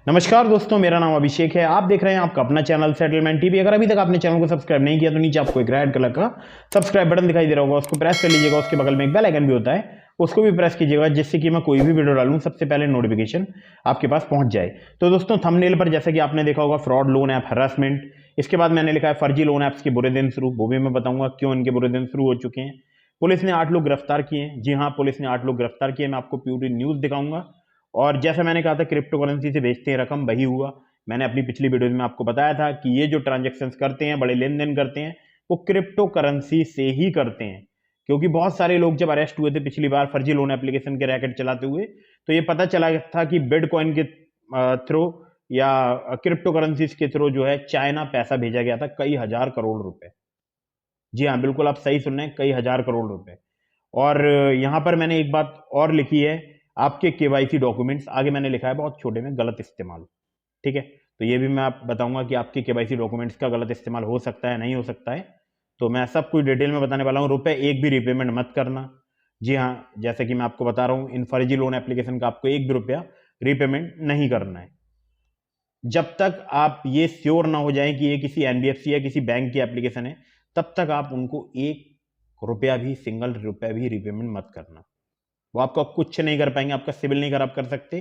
नमस्कार दोस्तों, मेरा नाम अभिषेक है। आप देख रहे हैं आपका अपना चैनल सेटलमेंट टीवी। अगर अभी तक आपने चैनल को सब्सक्राइब नहीं किया तो नीचे आपको एक रेड कलर का सब्सक्राइब बटन दिखाई दे रहा होगा, उसको प्रेस कर लीजिएगा। उसके बगल में एक बेल आइकन भी होता है, उसको भी प्रेस कीजिएगा, जिससे कि मैं कोई भी वीडियो डालूं सबसे पहले नोटिफिकेशन आपके पास पहुंच जाए। तो दोस्तों, थंबनेल पर जैसा कि आपने देखा होगा फ्रॉड लोन ऐप हरासमेंट, इसके बाद मैंने लिखा है फर्जी लोन ऐप्स के बुरे दिन शुरू। वो भी मैं बताऊंगा क्यों इनके बुरे दिन शुरू हो चुके हैं। पुलिस ने 8 लोग गिरफ्तार किए हैं। जी हाँ, पुलिस ने 8 लोग गिरफ्तार किए। मैं आपको पूरी न्यूज दिखाऊंगा। और जैसा मैंने कहा था क्रिप्टो करेंसी से बेचते हैं रकम, वही हुआ। मैंने अपनी पिछली वीडियोज में आपको बताया था कि ये जो ट्रांजेक्शन्स करते हैं, बड़े लेन देन करते हैं, वो क्रिप्टो करेंसी से ही करते हैं। क्योंकि बहुत सारे लोग जब अरेस्ट हुए थे पिछली बार फर्जी लोन एप्लीकेशन के रैकेट चलाते हुए, तो ये पता चला था कि बिटकॉइन के थ्रू या क्रिप्टो करेंसीज के थ्रू जो है चाइना पैसा भेजा गया था, कई हजार करोड़ रुपए। जी हाँ, बिल्कुल आप सही सुन रहे हैं, कई हजार करोड़ रुपए। और यहाँ पर मैंने एक बात और लिखी है, आपके केवाईसी डॉक्यूमेंट्स, आगे मैंने लिखा है बहुत छोटे में, गलत इस्तेमाल। ठीक है, तो ये भी मैं आप बताऊंगा कि आपके केवाईसी डॉक्यूमेंट्स का गलत इस्तेमाल हो सकता है, नहीं हो सकता है। तो मैं सब कुछ डिटेल में बताने वाला हूँ। रुपए एक भी रिपेमेंट मत करना। जी हाँ, जैसे कि मैं आपको बता रहा हूँ, इन फर्जी लोन एप्लीकेशन का आपको एक भी रुपया रिपेमेंट नहीं करना है, जब तक आप ये श्योर ना हो जाए कि ये किसी एनबीएफसी या किसी बैंक की एप्लीकेशन है। तब तक आप उनको एक रुपया भी, सिंगल रुपया भी रिपेमेंट मत करना। वो आपका कुछ नहीं कर पाएंगे, आपका सिविल नहीं खराब कर सकते।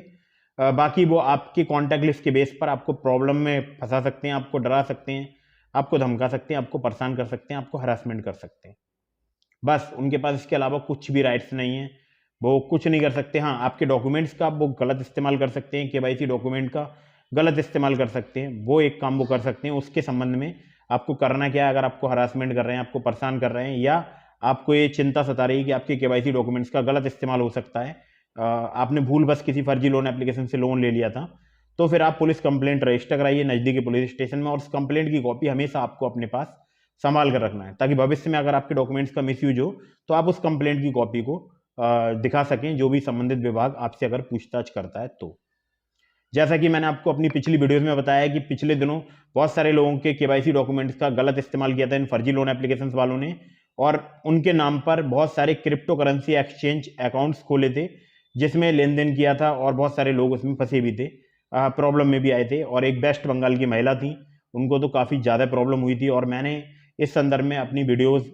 बाकी वो आपके कॉन्टैक्ट लिस्ट के बेस पर आपको प्रॉब्लम में फंसा सकते हैं, आपको डरा सकते हैं, आपको धमका सकते हैं, आपको परेशान कर सकते हैं, आपको हरासमेंट कर सकते हैं। बस उनके पास इसके अलावा कुछ भी राइट्स नहीं है, वो कुछ नहीं कर सकते। हाँ, आपके डॉक्यूमेंट्स का वो गलत इस्तेमाल कर सकते हैं, केवाईसी डॉक्यूमेंट का गलत इस्तेमाल कर सकते हैं, वो एक काम वो कर सकते हैं। उसके संबंध में आपको करना क्या है, अगर आपको हरासमेंट कर रहे हैं, आपको परेशान कर रहे हैं, या आपको ये चिंता सता रही है कि आपके केवाईसी डॉक्यूमेंट्स का गलत इस्तेमाल हो सकता है, आपने भूल बस किसी फर्जी लोन एप्लीकेशन से लोन ले लिया था, तो फिर आप पुलिस कंप्लेंट रजिस्टर कराइए नज़दीकी पुलिस स्टेशन में। और उस कंप्लेंट की कॉपी हमेशा आपको अपने पास संभाल कर रखना है, ताकि भविष्य में अगर आपके डॉक्यूमेंट्स का मिसयूज हो तो आप उस कंप्लेंट की कॉपी को दिखा सकें, जो भी संबंधित विभाग आपसे अगर पूछताछ करता है तो। जैसा कि मैंने आपको अपनी पिछली वीडियोस में बताया कि पिछले दिनों बहुत सारे लोगों के केवाईसी डॉक्यूमेंट्स का गलत इस्तेमाल किया था इन फर्जी लोन एप्लीकेशन वालों ने, और उनके नाम पर बहुत सारे क्रिप्टो करेंसी एक्सचेंज अकाउंट्स खोले थे, जिसमें लेन देन किया था, और बहुत सारे लोग उसमें फंसे भी थे, प्रॉब्लम में भी आए थे। और एक वेस्ट बंगाल की महिला थी, उनको तो काफ़ी ज़्यादा प्रॉब्लम हुई थी। और मैंने इस संदर्भ में अपनी वीडियोज़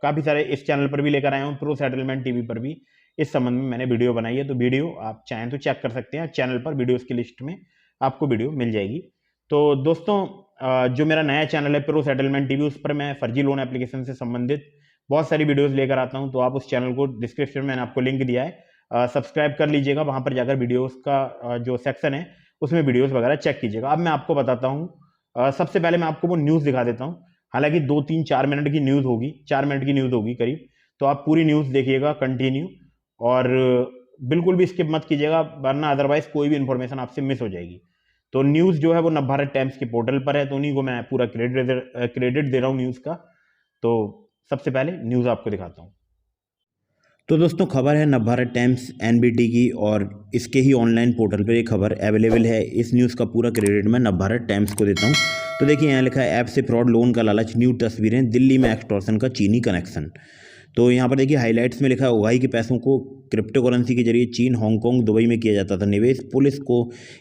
काफ़ी सारे इस चैनल पर भी लेकर आया हूँ, प्रो सेटलमेंट टीवी पर भी इस संबंध में मैंने वीडियो बनाई है। तो वीडियो आप चाहें तो चेक कर सकते हैं, चैनल पर वीडियोस की लिस्ट में आपको वीडियो मिल जाएगी। तो दोस्तों, जो मेरा नया चैनल है प्रो सेटलमेंट टीवी, उस पर मैं फर्जी लोन एप्लीकेशन से संबंधित बहुत सारी वीडियोस लेकर आता हूं। तो आप उस चैनल को, डिस्क्रिप्शन में मैंने आपको लिंक दिया है, सब्सक्राइब कर लीजिएगा। वहां पर जाकर वीडियोस का जो सेक्शन है उसमें वीडियोस वगैरह चेक कीजिएगा। अब मैं आपको बताता हूँ, सबसे पहले मैं आपको वो न्यूज़ दिखा देता हूँ। हालांकि 2-3-4 मिनट की न्यूज़ होगी, 4 मिनट की न्यूज़ होगी करीब, तो आप पूरी न्यूज़ देखिएगा कंटिन्यू, और बिल्कुल भी स्किप मत कीजिएगा, वरना अदरवाइज कोई भी इंफॉर्मेशन आपसे मिस हो जाएगी। तो न्यूज़ जो है वो नवभारत टाइम्स के पोर्टल पर है, तो उन्हीं को मैं पूरा क्रेडिट दे रहा हूँ न्यूज़ का। तो सबसे पहले न्यूज़ आपको दिखाता हूँ। तो दोस्तों, खबर है नवभारत टाइम्स एनबीटी की, और इसके ही ऑनलाइन पोर्टल पर ये खबर अवेलेबल है। इस न्यूज़ का पूरा क्रेडिट मैं नवभारत टाइम्स को देता हूँ। तो देखिए, यहाँ लिखा है ऐप से फ्रॉड, लोन का लालच, न्यू तस्वीरें, दिल्ली में एक्सटॉर्शन का चीनी कनेक्शन। तो यहाँ पर देखिए हाइलाइट्स में लिखा है उगाही के पैसों को क्रिप्टो करेंसी के जरिए चीन, हांगकांग, दुबई में किया जाता था निवेश। पुलिस को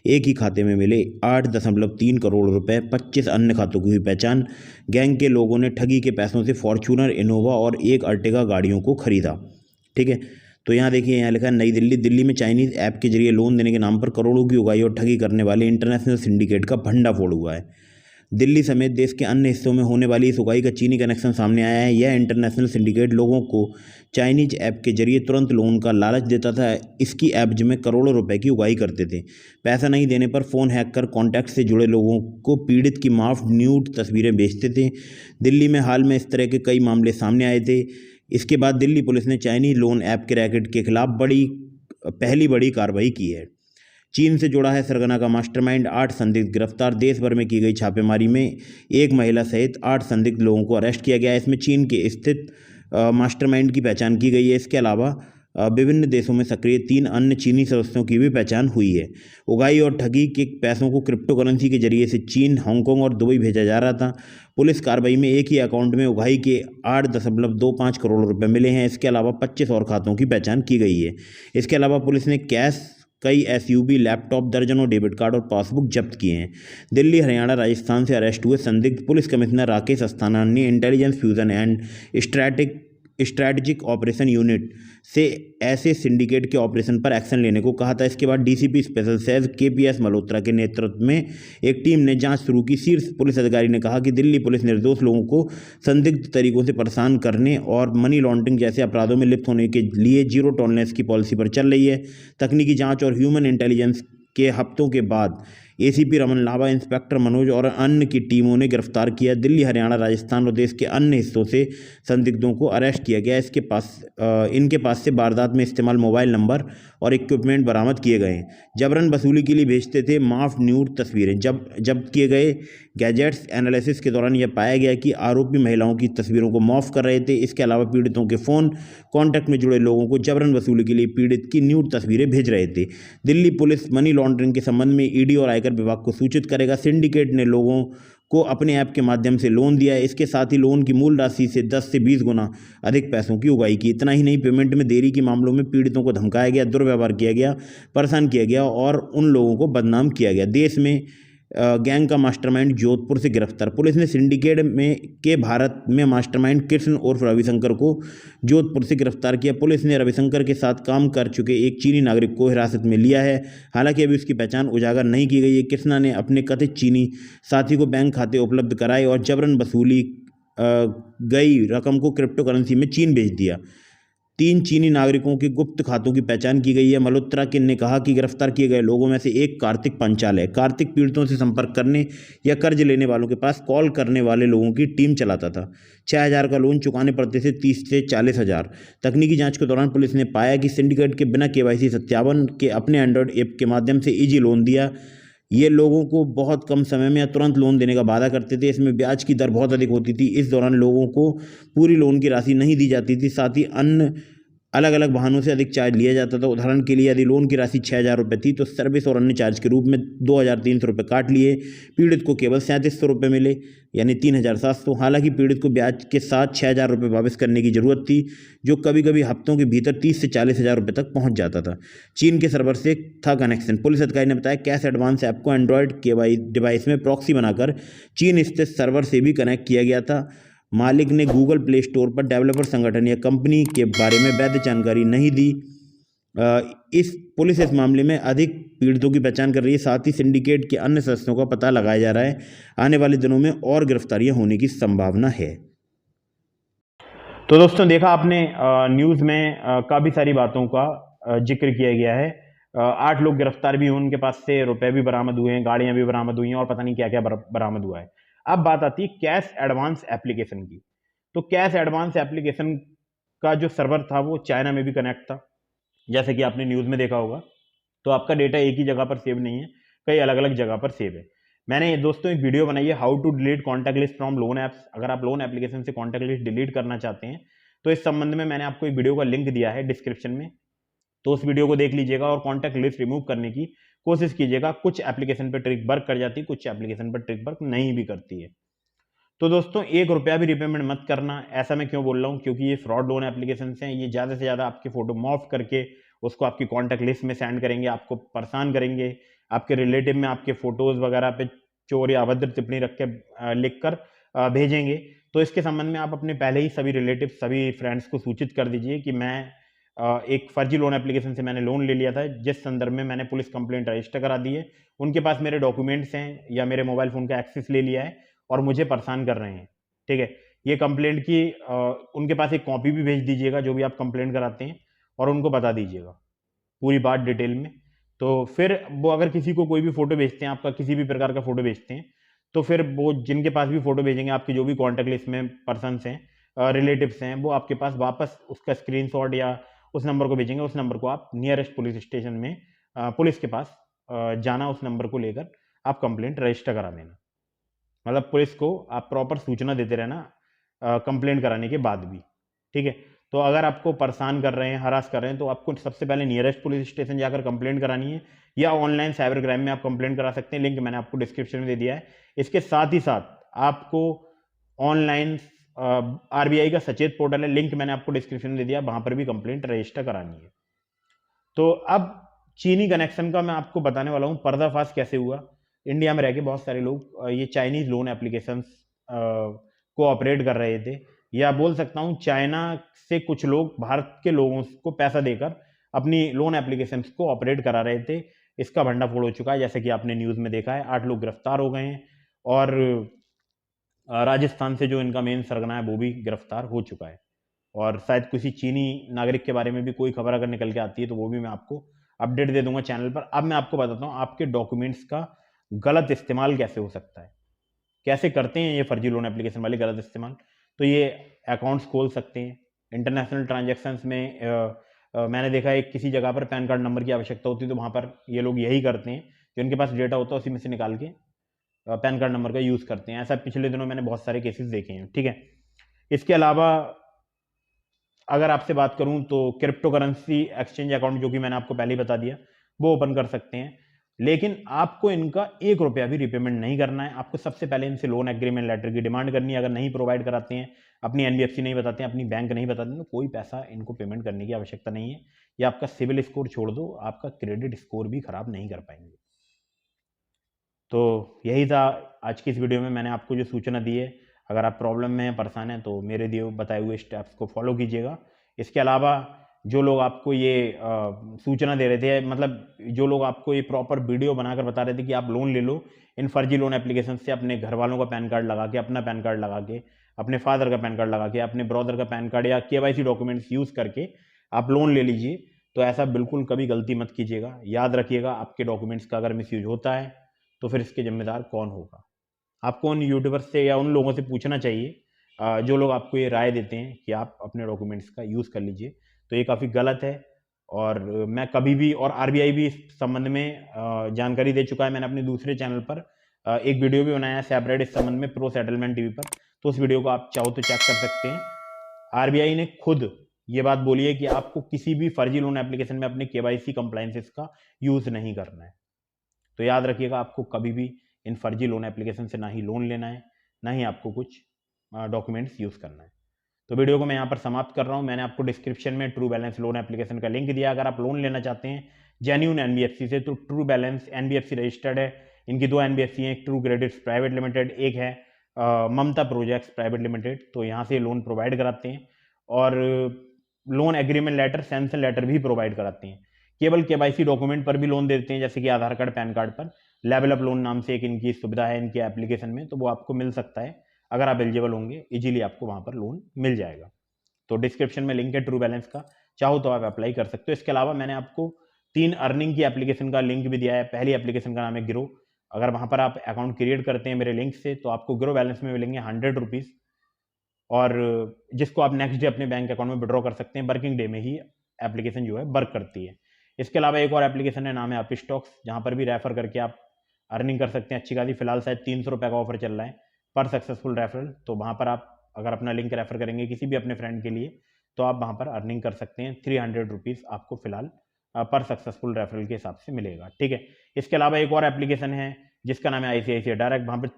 एक ही खाते में मिले 8.3 करोड़ रुपए, 25 अन्य खातों की हुई पहचान। गैंग के लोगों ने ठगी के पैसों से फॉर्च्यूनर, इनोवा और एक अर्टिगा गाड़ियों को खरीदा। ठीक है, तो यहाँ देखिए, यहाँ लिखा है नई दिल्ली, दिल्ली में चाइनीज़ ऐप के जरिए लोन देने के नाम पर करोड़ों की उगाही और ठगी करने वाले इंटरनेशनल सिंडिकेट का भंडाफोड़ हुआ है। दिल्ली समेत देश के अन्य हिस्सों में होने वाली इस उगाही का चीनी कनेक्शन सामने आया है। यह इंटरनेशनल सिंडिकेट लोगों को चाइनीज ऐप के जरिए तुरंत लोन का लालच देता था। इसकी एवज में करोड़ों रुपए की उगाही करते थे। पैसा नहीं देने पर फ़ोन हैक कर कॉन्टैक्ट से जुड़े लोगों को पीड़ित की माफ न्यूड तस्वीरें भेजते थे। दिल्ली में हाल में इस तरह के कई मामले सामने आए थे। इसके बाद दिल्ली पुलिस ने चाइनीज लोन ऐप के रैकेट के खिलाफ पहली बड़ी कार्रवाई की है। चीन से जुड़ा है सरगना का मास्टरमाइंड, 8 संदिग्ध गिरफ्तार। देश भर में की गई छापेमारी में एक महिला सहित 8 संदिग्ध लोगों को अरेस्ट किया गया है। इसमें चीन के स्थित मास्टरमाइंड की पहचान की गई है। इसके अलावा विभिन्न देशों में सक्रिय 3 अन्य चीनी सदस्यों की भी पहचान हुई है। उगाही और ठगी के पैसों को क्रिप्टो करेंसी के जरिए से चीन, हांगकांग और दुबई भेजा जा रहा था। पुलिस कार्रवाई में एक ही अकाउंट में उगाही के 8.25 करोड़ रुपए मिले हैं। इसके अलावा 25 और खातों की पहचान की गई है। इसके अलावा पुलिस ने कैश कई एसयूवी, लैपटॉप, दर्जनों डेबिट कार्ड और पासबुक जब्त किए हैं। दिल्ली, हरियाणा, राजस्थान से अरेस्ट हुए संदिग्ध पुलिस कमिश्नर राकेश अस्थाना ने intelligence fusion and strategic operation unit से ऐसे सिंडिकेट के ऑपरेशन पर एक्शन लेने को कहा था। इसके बाद DCP special cell KPS Malhotra के नेतृत्व में एक टीम ने जांच शुरू की। शीर्ष पुलिस अधिकारी ने कहा कि दिल्ली पुलिस निर्दोष लोगों को संदिग्ध तरीकों से परेशान करने और मनी लॉन्ड्रिंग जैसे अपराधों में लिप्त होने के लिए जीरो टॉलरेंस की पॉलिसी पर चल रही है। तकनीकी जांच और ह्यूमन इंटेलिजेंस के हफ्तों के बाद एसीपी रमन लांबा, इंस्पेक्टर मनोज और अन्य की टीमों ने गिरफ्तार किया। दिल्ली, हरियाणा, राजस्थान और देश के अन्य हिस्सों से संदिग्धों को अरेस्ट किया गया। इनके पास से वारदात में इस्तेमाल मोबाइल नंबर और इक्विपमेंट बरामद किए गए हैं। जबरन वसूली के लिए भेजते थे माफ न्यूड तस्वीरें। जब्त किए गए गैजेट्स एनालिसिस के दौरान यह पाया गया कि आरोपी महिलाओं की तस्वीरों को मॉर्फ कर रहे थे। इसके अलावा पीड़ितों के फ़ोन कॉन्टैक्ट में जुड़े लोगों को जबरन वसूली के लिए पीड़ित की न्यूड तस्वीरें भेज रहे थे। दिल्ली पुलिस मनी लॉन्ड्रिंग के संबंध में ईडी और आयकर विभाग को सूचित करेगा। सिंडिकेट ने लोगों को अपने ऐप के माध्यम से लोन दिया है। इसके साथ ही लोन की मूल राशि से 10 से 20 गुना अधिक पैसों की उगाही की। इतना ही नहीं, पेमेंट में देरी के मामलों में पीड़ितों को धमकाया गया, दुर्व्यवहार किया गया, परेशान किया गया और उन लोगों को बदनाम किया गया। देश में गैंग का मास्टरमाइंड जोधपुर से गिरफ्तार। पुलिस ने सिंडिकेट के भारत में मास्टरमाइंड कृष्ण उर्फ रविशंकर को जोधपुर से गिरफ्तार किया। पुलिस ने रविशंकर के साथ काम कर चुके एक चीनी नागरिक को हिरासत में लिया है। हालांकि अभी उसकी पहचान उजागर नहीं की गई है। कृष्णा ने अपने कथित चीनी साथी को बैंक खाते उपलब्ध कराए और जबरन वसूली गई रकम को क्रिप्टो करेंसी में चीन भेज दिया। 3 चीनी नागरिकों के गुप्त खातों की पहचान की गई है। मल्होत्रा ने कहा कि गिरफ्तार किए गए लोगों में से एक कार्तिक पंचाल है। कार्तिक पीड़ितों से संपर्क करने या कर्ज लेने वालों के पास कॉल करने वाले लोगों की टीम चलाता था। 6,000 का लोन चुकाने पड़ते थे 30 से 40,000। तकनीकी जांच के दौरान पुलिस ने पाया कि सिंडिकेट के बिना केवाईसी सत्यापन के अपने एंड्रॉयड ऐप के माध्यम से ईजी लोन दिया। ये लोगों को बहुत कम समय में या तुरंत लोन देने का वादा करते थे। इसमें ब्याज की दर बहुत अधिक होती थी। इस दौरान लोगों को पूरी लोन की राशि नहीं दी जाती थी। साथ ही अन्य अलग अलग वाहनों से अधिक चार्ज लिया जाता था। उदाहरण के लिए यदि लोन की राशि 6,000 रुपये थी तो सर्विस और अन्य चार्ज के रूप में 2,300 रुपये काट लिए। पीड़ित को केवल 3,700 रुपये मिले, यानी 3,700। हालांकि पीड़ित को ब्याज के साथ 6,000 रुपये वापस करने की जरूरत थी, जो कभी कभी हफ्तों के भीतर 30 से 40,000 रुपये तक पहुंच जाता था। चीन के सर्वर से था कनेक्शन। पुलिस अधिकारी ने बताया कैश एडवांस ऐप को एंड्रॉयड डिवाइस में प्रॉक्सी बनाकर चीन स्थित सर्वर से भी कनेक्ट किया गया था। मालिक ने गूगल प्ले स्टोर पर डेवलपर संगठन या कंपनी के बारे में वैध जानकारी नहीं दी। पुलिस इस मामले में अधिक पीड़ितों की पहचान कर रही है। साथ ही सिंडिकेट के अन्य सदस्यों का पता लगाया जा रहा है। आने वाले दिनों में और गिरफ्तारियां होने की संभावना है। तो दोस्तों देखा आपने, न्यूज़ में काफ़ी सारी बातों का जिक्र किया गया है। 8 लोग गिरफ्तार भी हुए, उनके पास से रुपए भी बरामद हुए हैं, गाड़ियां भी बरामद हुई हैं और पता नहीं क्या क्या बरामद हुआ है। अब बात आती है कैश एडवांस एप्लीकेशन की। तो कैश एडवांस एप्लीकेशन का जो सर्वर था वो चाइना में भी कनेक्ट था, जैसे कि आपने न्यूज़ में देखा होगा। तो आपका डेटा एक ही जगह पर सेव नहीं है, कई अलग अलग जगह पर सेव है। मैंने दोस्तों एक वीडियो बनाई है, how to delete contact list from loan apps. अगर आप लोन एप्लीकेशन से कॉन्टैक्ट लिस्ट डिलीट करना चाहते हैं तो इस संबंध में मैंने आपको एक वीडियो का लिंक दिया है डिस्क्रिप्शन में, तो उस वीडियो को देख लीजिएगा और कॉन्टैक्ट लिस्ट रिमूव करने की कोशिश कीजिएगा। कुछ एप्लीकेशन पर ट्रिक वर्क कर जाती है, कुछ एप्लीकेशन पर ट्रिक वर्क नहीं भी करती है। तो दोस्तों 1 रुपया भी रिपेमेंट मत करना। ऐसा मैं क्यों बोल रहा हूँ, क्योंकि ये फ्रॉड लोन एप्लीकेशन हैं। ये ज़्यादा से ज़्यादा आपकी फ़ोटो मॉर्फ करके उसको आपकी कॉन्टैक्ट लिस्ट में सेंड करेंगे, आपको परेशान करेंगे। आपके रिलेटिव में आपके फ़ोटोज़ वगैरह पे चोर या अभद्र टिप्पणी रख के लिख कर भेजेंगे। तो इसके संबंध में आप अपने पहले ही सभी रिलेटिव, सभी फ्रेंड्स को सूचित कर दीजिए कि मैं एक फर्जी लोन एप्लीकेशन से मैंने लोन ले लिया था, जिस संदर्भ में मैंने पुलिस कंप्लेंट रजिस्टर करा दी है। उनके पास मेरे डॉक्यूमेंट्स हैं या मेरे मोबाइल फ़ोन का एक्सेस ले लिया है और मुझे परेशान कर रहे हैं। ठीक है, ये कंप्लेंट की उनके पास एक कॉपी भी भेज दीजिएगा, जो भी आप कंप्लेंट कराते हैं, और उनको बता दीजिएगा पूरी बात डिटेल में। तो फिर वो अगर किसी को कोई भी फ़ोटो भेजते हैं, आपका किसी भी प्रकार का फ़ोटो भेजते हैं, तो फिर वो जिनके पास भी फ़ोटो भेजेंगे, आपकी जो भी कॉन्टैक्ट लिस्ट में पर्सन्स हैं, रिलेटिव्स हैं, वो आपके पास वापस उसका स्क्रीनशॉट या उस नंबर को भेजेंगे। उस नंबर को आप नियरेस्ट पुलिस स्टेशन में पुलिस के पास जाना, उस नंबर को लेकर आप कंप्लेंट रजिस्टर करा देना। मतलब पुलिस को आप प्रॉपर सूचना देते रहना कंप्लेंट कराने के बाद भी। ठीक है, तो अगर आपको परेशान कर रहे हैं, हरास कर रहे हैं, तो आपको सबसे पहले नियरेस्ट पुलिस स्टेशन जाकर कंप्लेंट करानी है, या ऑनलाइन साइबर क्राइम में आप कंप्लेंट करा सकते हैं। लिंक मैंने आपको डिस्क्रिप्शन में दे दिया है। इसके साथ ही साथ आपको ऑनलाइन आरबीआई का सचेत पोर्टल है, लिंक मैंने आपको डिस्क्रिप्शन में दे दिया, वहां पर भी कंप्लेंट रजिस्टर करानी है। तो अब चीनी कनेक्शन का मैं आपको बताने वाला हूँ, पर्दाफाश कैसे हुआ। इंडिया में रह के बहुत सारे लोग ये चाइनीज लोन एप्लीकेशंस को ऑपरेट कर रहे थे, या बोल सकता हूँ चाइना से कुछ लोग भारत के लोगों को पैसा देकर अपनी लोन एप्लीकेशंस को ऑपरेट करा रहे थे। इसका भंडाफोड़ हो चुका है, जैसे कि आपने न्यूज़ में देखा है, 8 लोग गिरफ्तार हो गए हैं और राजस्थान से जो इनका मेन सरगना है वो भी गिरफ्तार हो चुका है। और शायद किसी चीनी नागरिक के बारे में भी कोई खबर अगर निकल के आती है तो वो भी मैं आपको अपडेट दे दूंगा चैनल पर। अब मैं आपको बताता हूँ आपके डॉक्यूमेंट्स का गलत इस्तेमाल कैसे हो सकता है, कैसे करते हैं ये फर्जी लोन एप्लीकेशन वाले गलत इस्तेमाल। तो ये अकाउंट्स खोल सकते हैं इंटरनेशनल ट्रांजैक्शंस में। मैंने देखा है किसी जगह पर पैन कार्ड नंबर की आवश्यकता होती है तो वहाँ पर ये लोग यही करते हैं, जो उनके पास डेटा होता है उसी में से निकाल के पैन कार्ड नंबर का यूज़ करते हैं। ऐसा पिछले दिनों मैंने बहुत सारे केसेस देखे हैं, ठीक है। इसके अलावा अगर आपसे बात करूं तो क्रिप्टो करेंसी एक्सचेंज अकाउंट, जो कि मैंने आपको पहले ही बता दिया, वो ओपन कर सकते हैं, लेकिन आपको इनका 1 रुपया भी रिपेमेंट नहीं करना है। आपको सबसे पहले इनसे लोन एग्रीमेंट लेटर की डिमांड करनी है। अगर नहीं प्रोवाइड कराते हैं, अपनी एनबीएफसी नहीं बताते हैं, अपनी बैंक नहीं बताते हैं, तो कोई पैसा इनको पेमेंट करने की आवश्यकता नहीं है। या आपका सिविल स्कोर छोड़ दो, आपका क्रेडिट स्कोर भी खराब नहीं कर पाएंगे। तो यही था आज की इस वीडियो में, मैंने आपको जो सूचना दी है। अगर आप प्रॉब्लम में हैं, परेशान हैं, तो मेरे दिए बताए हुए स्टेप्स को फॉलो कीजिएगा। इसके अलावा जो लोग आपको ये सूचना दे रहे थे, मतलब जो लोग आपको ये प्रॉपर वीडियो बनाकर बता रहे थे कि आप लोन ले लो इन फर्जी लोन एप्लीकेशन से, अपने घर वालों का पैन कार्ड लगा के, अपना पैन कार्ड लगा के, अपने फादर का पैन कार्ड लगा के, अपने ब्रदर का पैन कार्ड या केवाईसी डॉक्यूमेंट्स यूज़ करके आप लोन ले लीजिए, तो ऐसा बिल्कुल कभी गलती मत कीजिएगा। याद रखिएगा, आपके डॉक्यूमेंट्स का अगर मिसयूज होता है तो फिर इसके जिम्मेदार कौन होगा। आपको उन यूट्यूबर्स से या उन लोगों से पूछना चाहिए जो लोग आपको ये राय देते हैं कि आप अपने डॉक्यूमेंट्स का यूज़ कर लीजिए। तो ये काफ़ी गलत है। और मैं कभी भी, और आरबीआई भी इस संबंध में जानकारी दे चुका है। मैंने अपने दूसरे चैनल पर एक वीडियो भी बनाया है सेपरेट इस संबंध में, प्रो सेटलमेंट टीवी पर, तो उस वीडियो को आप चाहो तो चेक कर सकते हैं। आरबीआई ने खुद ये बात बोली है कि आपको किसी भी फर्जी लोन एप्लीकेशन में अपने केवाईसी कंप्लायंसेस का यूज़ नहीं करना है। तो याद रखिएगा, आपको कभी भी इन फर्जी लोन एप्लीकेशन से ना ही लोन लेना है, ना ही आपको कुछ डॉक्यूमेंट्स यूज़ करना है। तो वीडियो को मैं यहाँ पर समाप्त कर रहा हूँ। मैंने आपको डिस्क्रिप्शन में ट्रू बैलेंस लोन एप्लीकेशन का लिंक दिया। अगर आप लोन लेना चाहते हैं जेन्यून एनबीएफसी से, तो ट्रू बैलेंस एनबीएफसी रजिस्टर्ड है। इनकी 2 एनबीएफसी हैं, एक ट्रू क्रेडिट्स प्राइवेट लिमिटेड, एक है ममता प्रोजेक्ट्स प्राइवेट लिमिटेड। तो यहाँ से लोन प्रोवाइड कराते हैं और loan agreement letter, sanction letter भी प्रोवाइड कराते हैं। केवल केवाईसी डॉक्यूमेंट पर भी लोन देते हैं, जैसे कि आधार कार्ड, पैन कार्ड पर। लेवल अप लोन नाम से एक इनकी सुविधा है इनके एप्लीकेशन में, तो वो आपको मिल सकता है। अगर आप एलिजिबल होंगे, इजीली आपको वहां पर लोन मिल जाएगा। तो डिस्क्रिप्शन में लिंक है ट्रू बैलेंस का, चाहो तो आप अप्लाई कर सकते हो। इसके अलावा मैंने आपको 3 अर्निंग की एप्लीकेशन का लिंक भी दिया है। पहली एप्लीकेशन का नाम है ग्रो। अगर वहां पर आप अकाउंट क्रिएट करते हैं मेरे लिंक से, तो आपको ग्रो बैलेंस में मिलेंगे 100 रुपीज़, और जिसको आप नेक्स्ट डे अपने बैंक अकाउंट में विड्रॉ कर सकते हैं। वर्किंग डे में ही एप्लीकेशन जो है वर्क करती है। इसके अलावा एक और एप्लीकेशन है, नाम है अप स्टॉक्स, जहां पर भी रेफर करके आप अर्निंग कर सकते हैं अच्छी खासी। फिलहाल शायद 300 रुपये का ऑफर चल रहा है पर सक्सेसफुल रेफरल। तो वहां पर आप अगर अपना लिंक रेफर करेंगे किसी भी अपने फ्रेंड के लिए, तो आप वहां पर अर्निंग कर सकते हैं। 300 रुपीज़ आपको फिलहाल पर सक्सेसफुल रेफरल के हिसाब से मिलेगा, ठीक है। इसके अलावा एक और एप्लीकेशन है जिसका नाम है आईसीआईसीआई डायरेक्ट, वहां पर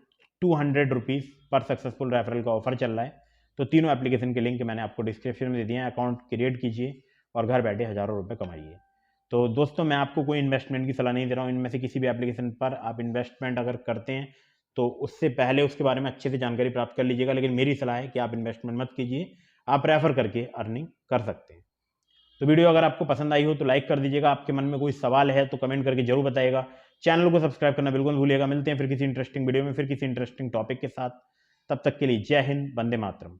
200 रुपीज़ पर सक्सेसफुल रेफरल का ऑफर चल रहा है। तो तीनों एप्लीकेशन के लिंक मैंने आपको डिस्क्रिप्शन में दे दिए हैं। अकाउंट क्रिएट कीजिए और घर बैठे हज़ारों रुपये कमाइए। तो दोस्तों, मैं आपको कोई इन्वेस्टमेंट की सलाह नहीं दे रहा हूँ। इनमें से किसी भी एप्लीकेशन पर आप इन्वेस्टमेंट अगर करते हैं तो उससे पहले उसके बारे में अच्छे से जानकारी प्राप्त कर लीजिएगा। लेकिन मेरी सलाह है कि आप इन्वेस्टमेंट मत कीजिए, आप रेफर करके अर्निंग कर सकते हैं। तो वीडियो अगर आपको पसंद आई हो तो लाइक कर दीजिएगा। आपके मन में कोई सवाल है तो कमेंट करके जरूर बताइएगा। चैनल को सब्सक्राइब करना बिल्कुल भूलिएगा। मिलते हैं फिर किसी इंटरेस्टिंग वीडियो में, फिर किसी इंटरेस्टिंग टॉपिक के साथ। तब तक के लिए जय हिंद, वंदे मातरम।